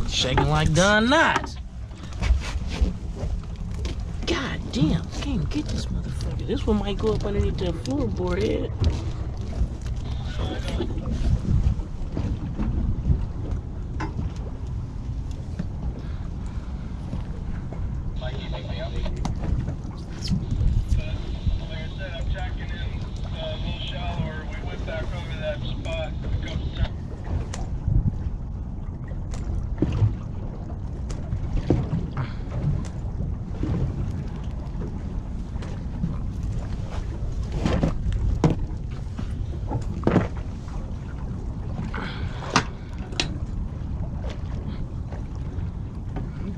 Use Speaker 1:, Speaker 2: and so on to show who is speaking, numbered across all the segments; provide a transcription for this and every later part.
Speaker 1: Shaking like Don Knotts. God damn, can't even get this motherfucker. This one might go up underneath the floorboard head.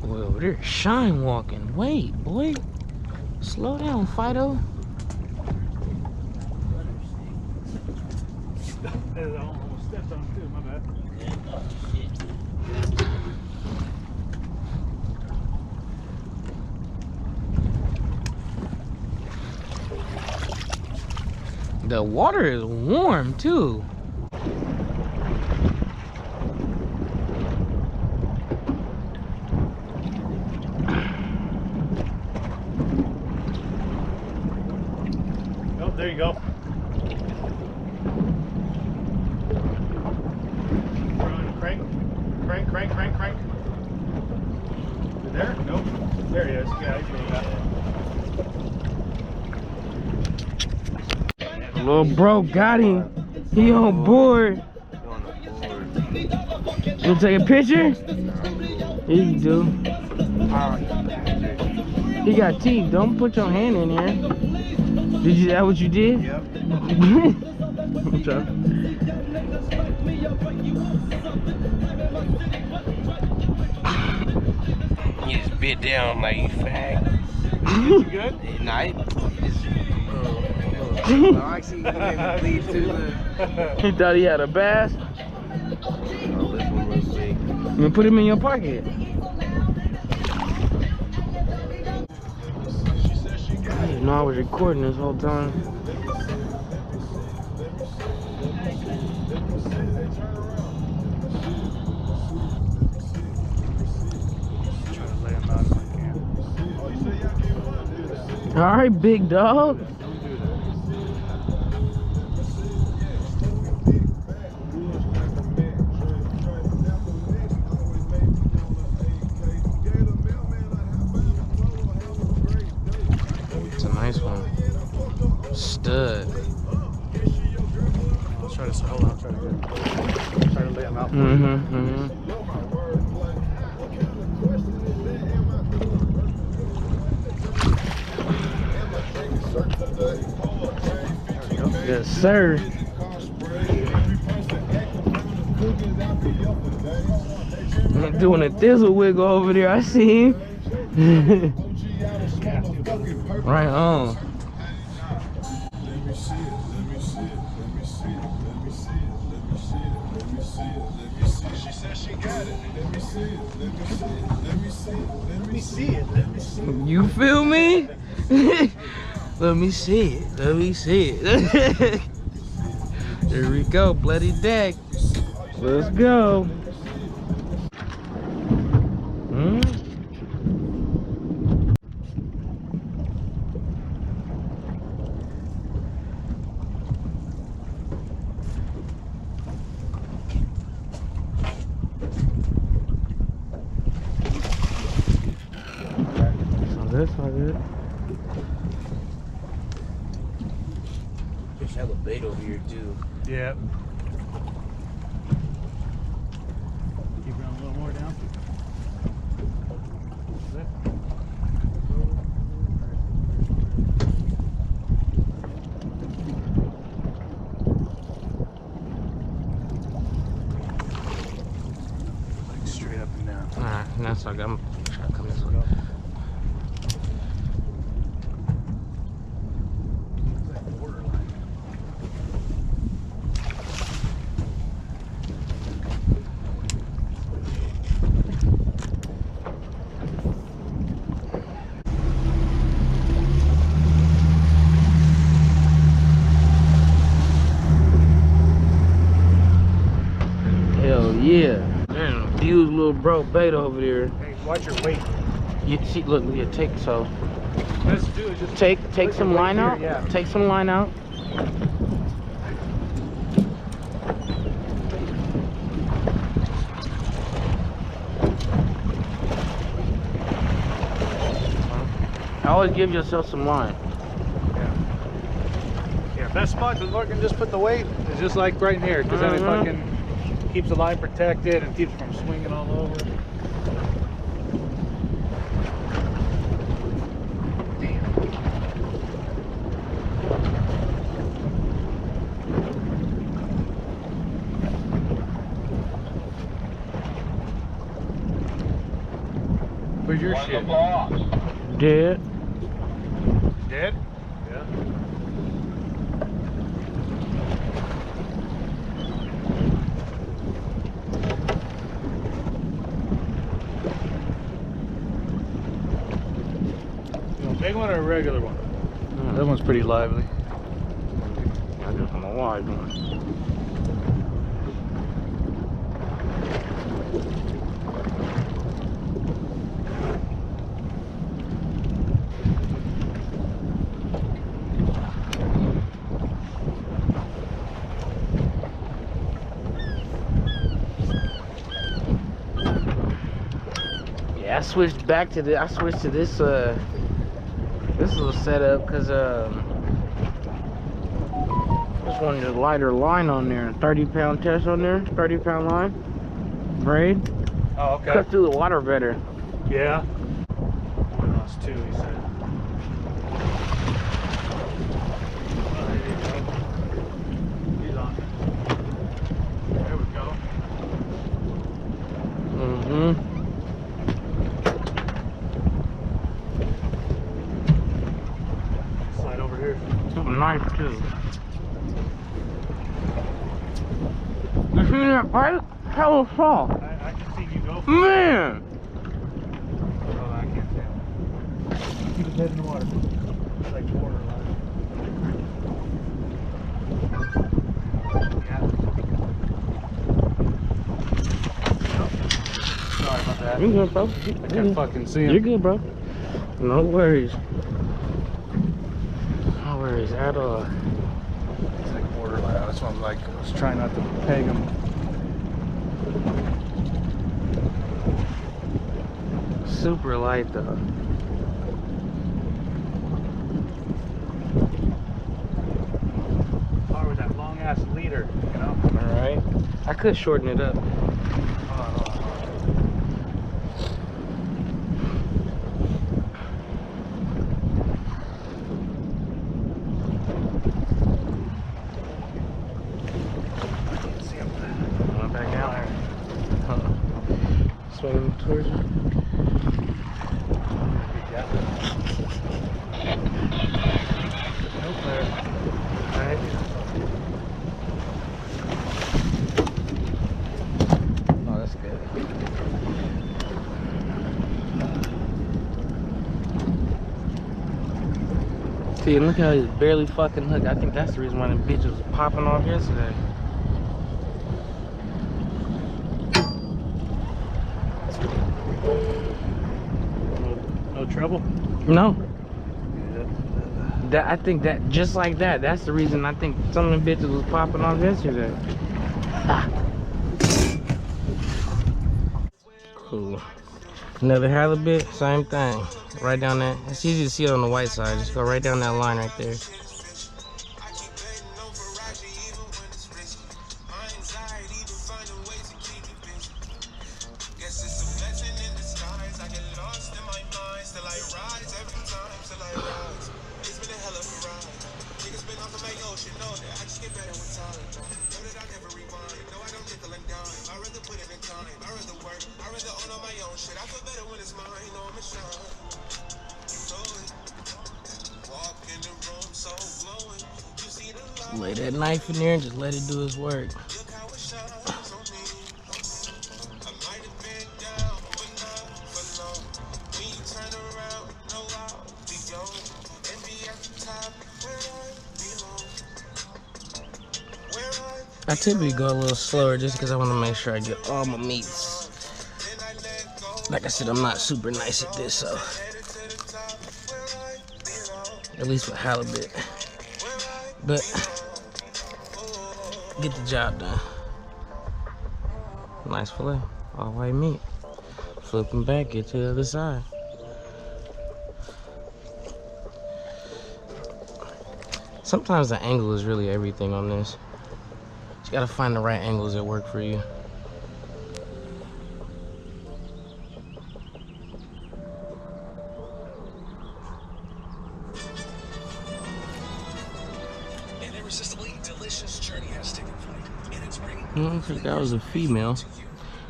Speaker 1: Boy, over there shine walking. Wait, boy. Slow down, Fido.
Speaker 2: I almost stepped on too, my bad.
Speaker 1: The water is warm too.
Speaker 2: Oh, there you go. Crank. You there? Nope. There he is. Yeah, he's doing that.
Speaker 1: Little bro got him. He on board. You take a picture? Here you do. He got teeth. Don't put your hand in there. Did you? That what you did?
Speaker 2: Yep.
Speaker 1: What's up?
Speaker 3: You just bit down like you fag.
Speaker 2: You good?
Speaker 3: Nah, actually, bleed too.
Speaker 1: He thought he had a bass.
Speaker 3: I'll lift him real quick.
Speaker 1: You put him in your pocket. I didn't know I was recording this whole time. All right, big dog. It's a nice one. Stud.
Speaker 2: I'll try to hold on. I'll try to lay him out.
Speaker 1: Yes, sir. I'm doing a thizzle wiggle over there. I see him. Right on.
Speaker 2: She said she got it. Let me see it. Let me see it.
Speaker 1: You feel me? Let me see it. Let me see it. There we go, bloody deck. Let's go. That's all good.
Speaker 3: Fish have a bait over here too.
Speaker 2: Yeah. Keep running a little more down. Like straight up and down.
Speaker 1: Alright, that's all good. I'm trying to come this way. Hell yeah. Damn, huge little bro bait over there.
Speaker 4: Hey, watch your weight.
Speaker 1: You see, look, yeah, take so.
Speaker 4: Let's do it. Just
Speaker 1: Take
Speaker 4: put
Speaker 1: some
Speaker 4: your weight
Speaker 1: line
Speaker 4: here,
Speaker 1: out.
Speaker 4: Yeah.
Speaker 1: Take some line out. Always give yourself some line.
Speaker 4: Yeah, best spot to look and just put the weight is just like right in here, because then it fucking keeps the line protected and keeps it from swinging all over. Where's your shit?
Speaker 1: Dead.
Speaker 4: Dead? Yeah. Big one or a regular one? That one's pretty lively.
Speaker 1: I just want a wide one. Yeah, I switched back to the. I switched to this. This little setup because just wanted a lighter line on there. 30-pound test on there. 30-pound line. Braid.
Speaker 4: Oh, okay.
Speaker 1: Cut through the water better.
Speaker 4: Yeah. I lost two, he said. Oh, there you go. He's on. There we go.
Speaker 1: Mm-hmm.
Speaker 4: Slide over here.
Speaker 1: Something nice too. You see that pipe? Hell of fall.
Speaker 4: I can see you go.
Speaker 1: Man!
Speaker 4: Oh, I can't tell. Keep his head in the water. It's like borderline. Yeah. Sorry about that.
Speaker 1: You good, bro?
Speaker 4: I can't fucking see him.
Speaker 1: You're good, bro. No worries. No worries at all.
Speaker 4: It's like borderline. That's why I'm like, I was trying not to peg him.
Speaker 1: Super light though.
Speaker 4: Power with that long ass leader, you know?
Speaker 1: Alright. I could shorten it up.
Speaker 4: Hold on, hold on, hold on. I can't see him.
Speaker 1: Going back down there. Swing towards you.
Speaker 4: Nope, there.
Speaker 1: Alright. Oh, that's good. See, and look how he's barely fucking hooked. I think that's the reason why the bitch was popping off yesterday.
Speaker 4: No trouble?
Speaker 1: No. That, I think that just like that, that's the reason I think some of the bitches was popping off yesterday. Ah. Cool. Another halibut, same thing. Right down that. It's easy to see it on the white side. Just go right down that line right there. Lay that knife in there and just let it do its work. I typically go a little slower just because I want to make sure I get all my meats Like I said, I'm not super nice at this, so at least with halibut. But get the job done. Nice fillet, all white meat. Flip them back, get to the other side. Sometimes the angle is really everything on this. You gotta find the right angles that work for you.
Speaker 2: An irresistibly delicious journey has taken flight. And it's bringing
Speaker 1: I don't think that was a female.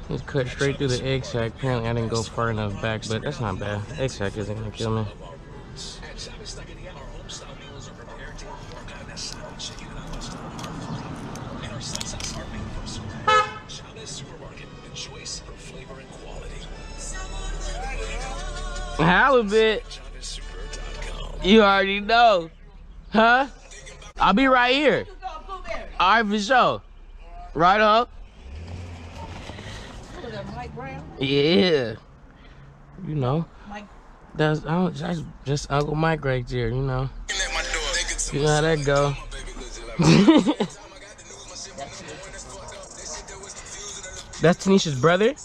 Speaker 1: It's cut straight through the egg sac. Apparently I didn't go far enough back, but that's not bad. Egg sac isn't gonna kill me. Halibut. You already know. Huh? I'll be right here. Alright, for sure. Right up. Yeah. You know. That's just Uncle Mike right there, you know. You know how that go. That's Tanisha's brother?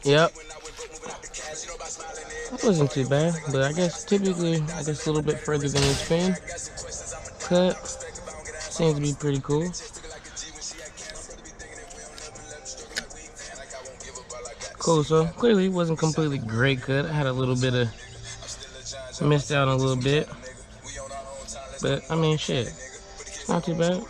Speaker 1: Yep. That wasn't too bad, but I guess typically, a little bit further than it's been. Cut seems to be pretty cool. Cool, so clearly it wasn't completely great cut. I had a little bit of, missed out on a little bit. But, I mean, shit, not too bad.